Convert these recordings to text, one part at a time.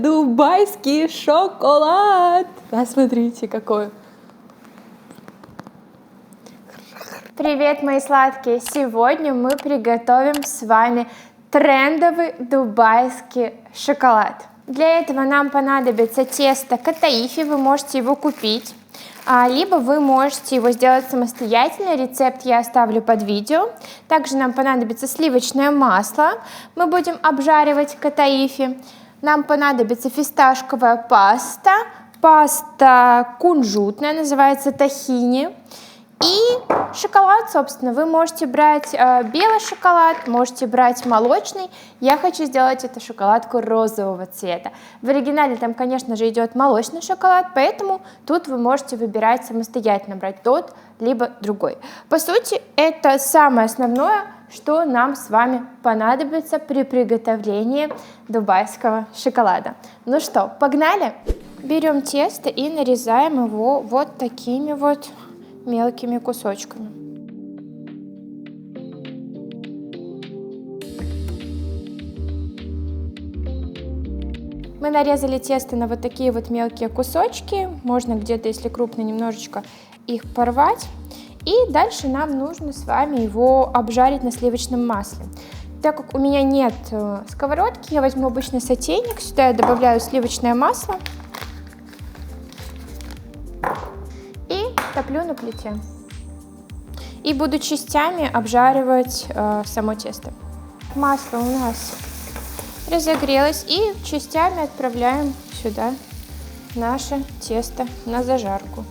Дубайский шоколад. Посмотрите, какой. Привет, мои сладкие! Сегодня мы приготовим с вами трендовый дубайский шоколад. Для этого нам понадобится тесто катаифи, вы можете его купить, либо вы можете его сделать самостоятельно, рецепт я оставлю под видео. Также нам понадобится сливочное масло, мы будем обжаривать катаифи. Нам понадобится фисташковая паста, паста кунжутная, называется тахини. И шоколад, собственно, вы можете брать белый шоколад, можете брать молочный. Я хочу сделать эту шоколадку розового цвета. В оригинале там, конечно же, идет молочный шоколад, поэтому тут вы можете выбирать самостоятельно, брать тот, либо другой. По сути, это самое основное, что нам с вами понадобится при приготовлении дубайского шоколада. Ну что, погнали? Берем тесто и нарезаем его вот такими вот мелкими кусочками. Мы нарезали тесто на вот такие вот мелкие кусочки. Можно где-то, если крупно, немножечко их порвать. И дальше нам нужно с вами его обжарить на сливочном масле. Так как у меня нет сковородки, я возьму обычный сотейник. Сюда я добавляю сливочное масло и топлю на плите. И буду частями обжаривать само тесто. Масло у нас разогрелось, и частями отправляем сюда наше тесто на зажарку.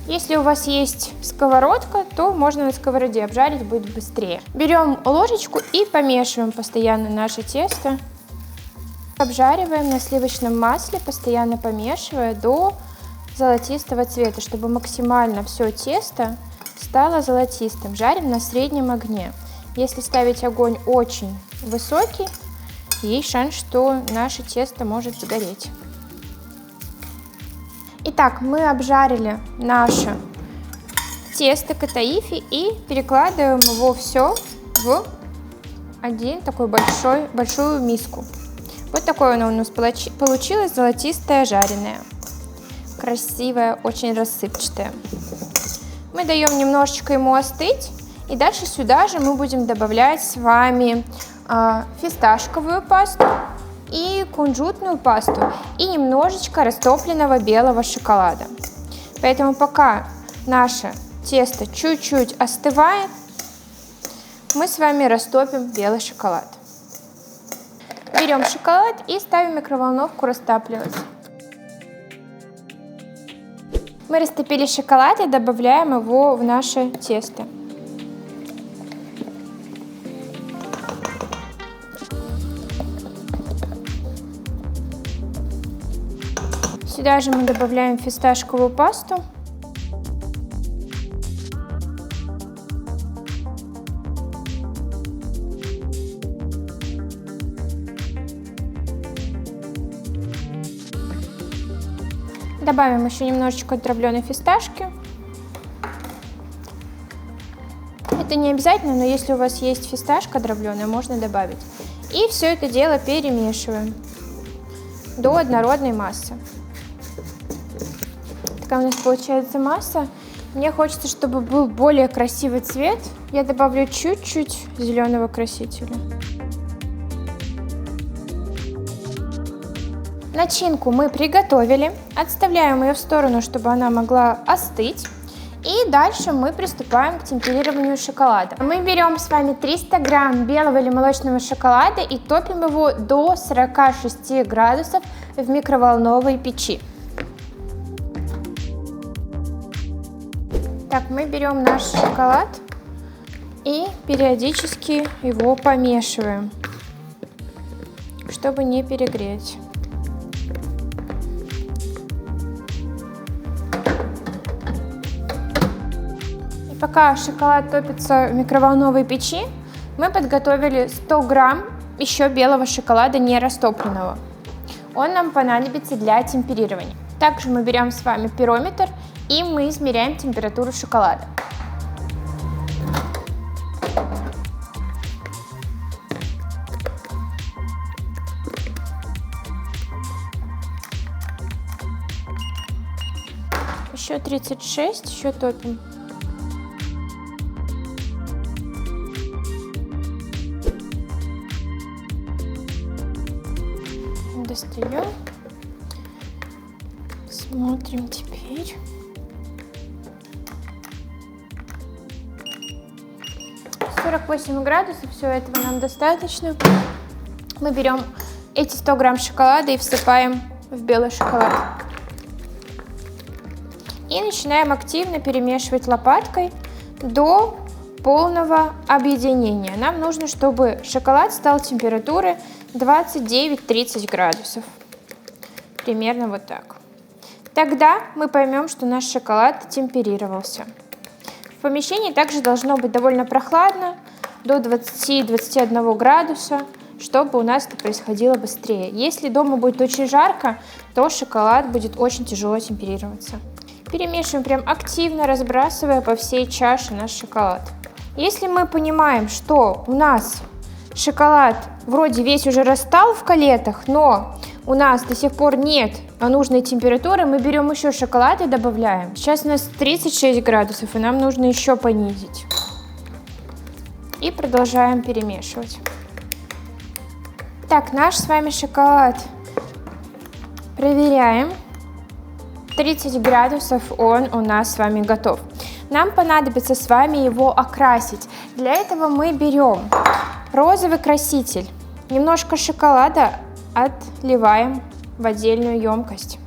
Если у вас есть сковородка, то можно на сковороде обжарить, будет быстрее. Берем ложечку и помешиваем постоянно наше тесто. Обжариваем на сливочном масле, постоянно помешивая до золотистого цвета, чтобы максимально все тесто стало золотистым. Жарим на среднем огне. Если ставить огонь очень высокий, есть шанс, что наше тесто может сгореть. Итак, мы обжарили наше тесто катаифи и перекладываем его все в один такой большую миску. Вот такое оно у нас получилось, золотистое, жареное. Красивое, очень рассыпчатое. Мы даем немножечко ему остыть. И дальше сюда же мы будем добавлять с вами фисташковую пасту и кунжутную пасту и немножечко растопленного белого шоколада. Поэтому пока наше тесто чуть-чуть остывает, мы с вами растопим белый шоколад. Берем шоколад и ставим в микроволновку растапливать. Мы растопили шоколад и добавляем его в наше тесто. Сюда же мы добавляем фисташковую пасту. Добавим еще немножечко дробленой фисташки. Это не обязательно, но если у вас есть фисташка дробленая, можно добавить. И все это дело перемешиваем до однородной массы. Такая у нас получается масса. Мне хочется, чтобы был более красивый цвет. Я добавлю чуть-чуть зеленого красителя. Начинку мы приготовили. Отставляем ее в сторону, чтобы она могла остыть. И дальше мы приступаем к темперированию шоколада. Мы берем с вами 300 грамм белого или молочного шоколада и топим его до 46 градусов в микроволновой печи. Так, мы берем наш шоколад и периодически его помешиваем, чтобы не перегреть. И пока шоколад топится в микроволновой печи, мы подготовили 100 грамм еще белого шоколада не растопленного. Он нам понадобится для темперирования. Также мы берем с вами пирометр и мы измеряем температуру шоколада. Еще 36, еще топим. Достаем. Смотрим теперь. 48 градусов, все этого нам достаточно. Мы берем эти 100 грамм шоколада и всыпаем в белый шоколад. И начинаем активно перемешивать лопаткой до полного объединения. Нам нужно, чтобы шоколад стал температуры 29-30 градусов. Примерно вот так. Тогда мы поймем, что наш шоколад темперировался. В помещении также должно быть довольно прохладно, до 20-21 градуса, чтобы у нас это происходило быстрее. Если дома будет очень жарко, то шоколад будет очень тяжело темперироваться. Перемешиваем прям активно, разбрасывая по всей чаше наш шоколад. Если мы понимаем, что у нас шоколад вроде весь уже растал в колетах, но у нас до сих пор нет нужной температуры, мы берем еще шоколад и добавляем. Сейчас у нас 36 градусов, и нам нужно еще понизить. И продолжаем перемешивать. Так, наш с вами шоколад проверяем. 30 градусов он у нас с вами готов. Нам понадобится с вами его окрасить. Для этого мы берем розовый краситель, немножко шоколада отливаем в отдельную емкость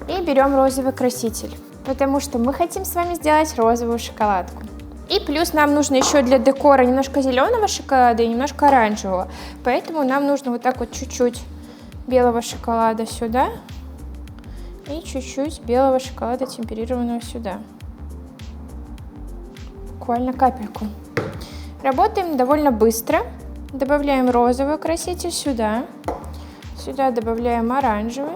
и берем розовый краситель, потому что мы хотим с вами сделать розовую шоколадку. И плюс нам нужно еще для декора немножко зеленого шоколада и немножко оранжевого, поэтому нам нужно вот так вот чуть-чуть белого шоколада сюда и чуть-чуть белого шоколада темперированного сюда, буквально капельку. Работаем довольно быстро. Добавляем розовый краситель сюда. Сюда добавляем оранжевый.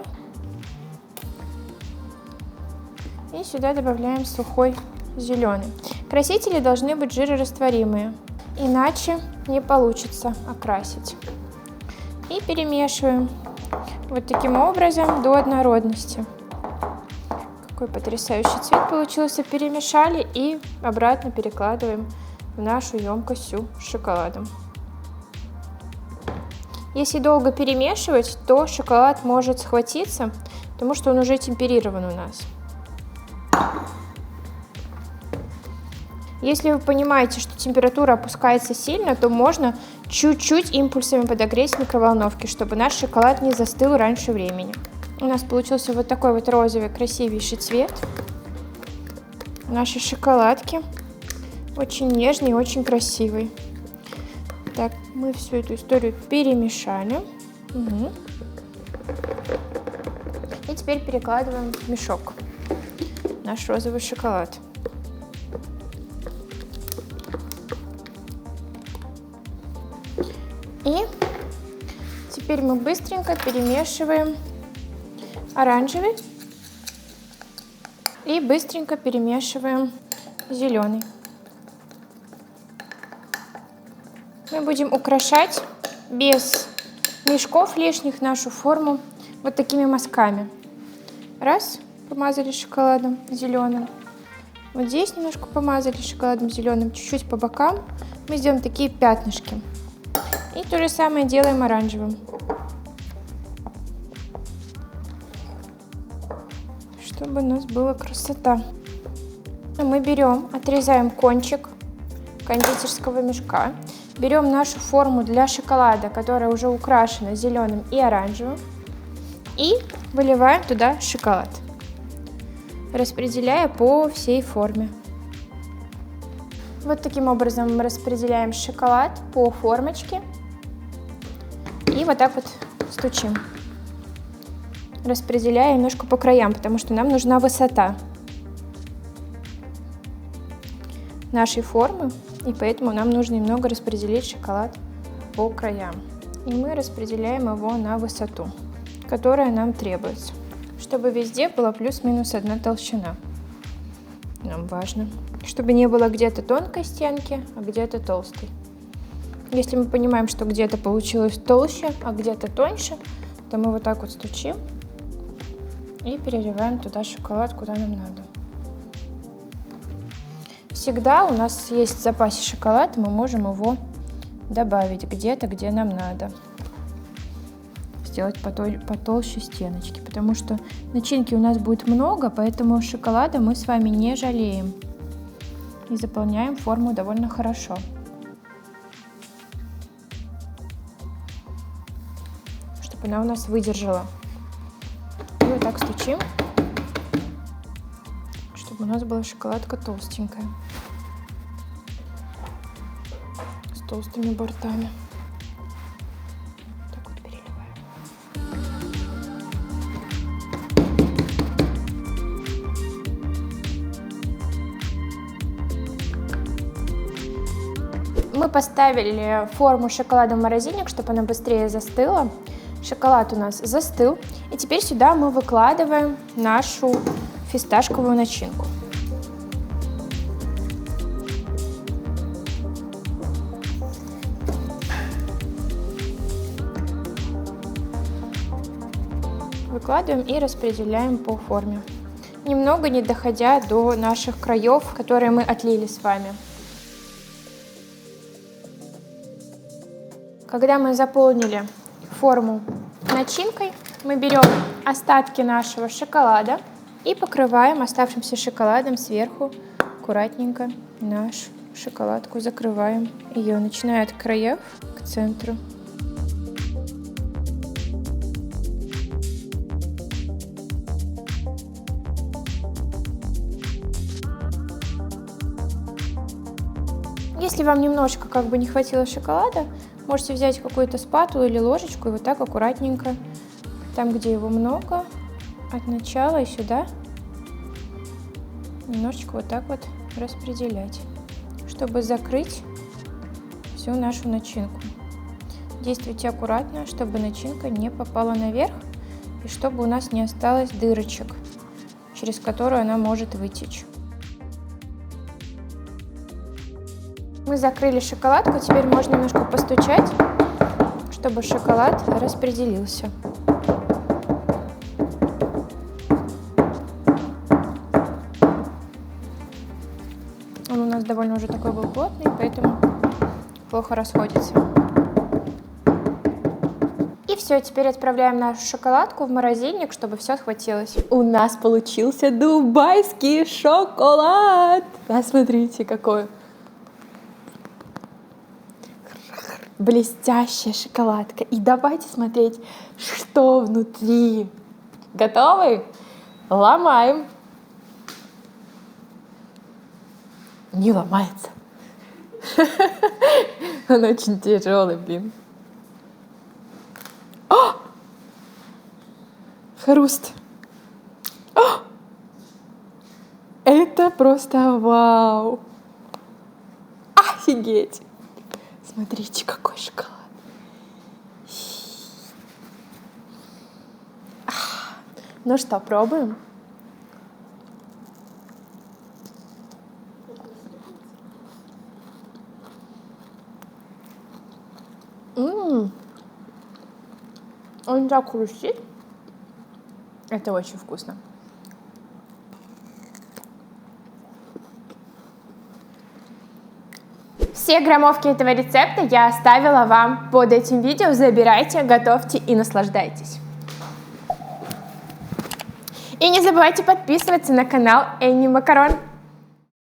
И сюда добавляем сухой зеленый. Красители должны быть жирорастворимые, иначе не получится окрасить. И перемешиваем вот таким образом до однородности. Какой потрясающий цвет получился. Перемешали и обратно перекладываем в нашу емкость с шоколадом. Если долго перемешивать, то шоколад может схватиться, потому что он уже темперирован у нас. Если вы понимаете, что температура опускается сильно, то можно чуть-чуть импульсами подогреть в микроволновке, чтобы наш шоколад не застыл раньше времени. У нас получился вот такой вот розовый красивейший цвет. Наши шоколадки очень нежный, очень красивый. Так, мы всю эту историю перемешали. Угу. И теперь перекладываем в мешок наш розовый шоколад. И теперь мы быстренько перемешиваем оранжевый и быстренько перемешиваем зеленый. Мы будем украшать без мешков лишних нашу форму вот такими мазками. Раз, помазали шоколадом зеленым. Вот здесь немножко помазали шоколадом зеленым, чуть-чуть по бокам. Мы сделаем такие пятнышки. И то же самое делаем оранжевым. Чтобы у нас была красота. Мы берем, отрезаем кончик кондитерского мешка. Берем нашу форму для шоколада, которая уже украшена зеленым и оранжевым. И выливаем туда шоколад, распределяя по всей форме. Вот таким образом мы распределяем шоколад по формочке. И вот так вот стучим, распределяя немножко по краям, потому что нам нужна высота нашей формы, и поэтому нам нужно немного распределить шоколад по краям. И мы распределяем его на высоту, которая нам требуется, чтобы везде была плюс-минус одна толщина. Нам важно, чтобы не было где-то тонкой стенки, а где-то толстой. Если мы понимаем, что где-то получилось толще, а где-то тоньше, то мы вот так вот стучим и переливаем туда шоколад, куда нам надо. всегда у нас есть в запасе шоколад, мы можем его добавить где-то, где нам надо. Сделать потолще стеночки, потому что начинки у нас будет много, поэтому шоколада мы с вами не жалеем. И заполняем форму довольно хорошо. Чтобы она у нас выдержала. И вот так стучим, чтобы у нас была шоколадка толстенькая. С толстыми бортами. Так вот переливаем. Мы поставили форму шоколада в морозильник, чтобы она быстрее застыла. Шоколад у нас застыл. И теперь сюда мы выкладываем нашу фисташковую начинку. Выкладываем и распределяем по форме. Немного не доходя до наших краев, которые мы отлили с вами. Когда мы заполнили форму начинкой, мы берем остатки нашего шоколада и покрываем оставшимся шоколадом сверху аккуратненько нашу шоколадку, закрываем ее, начиная от краев к центру. Если вам немножко не хватило шоколада, можете взять какую-то спатулу или ложечку и вот так аккуратненько, там, где его много, от начала и сюда, немножечко вот так вот распределять, чтобы закрыть всю нашу начинку. Действуйте аккуратно, чтобы начинка не попала наверх и чтобы у нас не осталось дырочек, через которую она может вытечь. Мы закрыли шоколадку, теперь можно немножко постучать, чтобы шоколад распределился. Он у нас довольно уже такой был плотный, поэтому плохо расходится. И все, теперь отправляем нашу шоколадку в морозильник, чтобы все схватилось. У нас получился дубайский шоколад. Посмотрите, какой. Блестящая шоколадка. И давайте смотреть, что внутри. Готовы? Ломаем. Не ломается. Он очень тяжелый, блин. О! Хруст. О! Это просто вау. Офигеть. Смотрите, какой шоколад. Ну что, пробуем? Он так хрустит. Это очень вкусно. Все граммовки этого рецепта я оставила вам под этим видео. Забирайте, готовьте и наслаждайтесь. И не забывайте подписываться на канал Энни Макарон.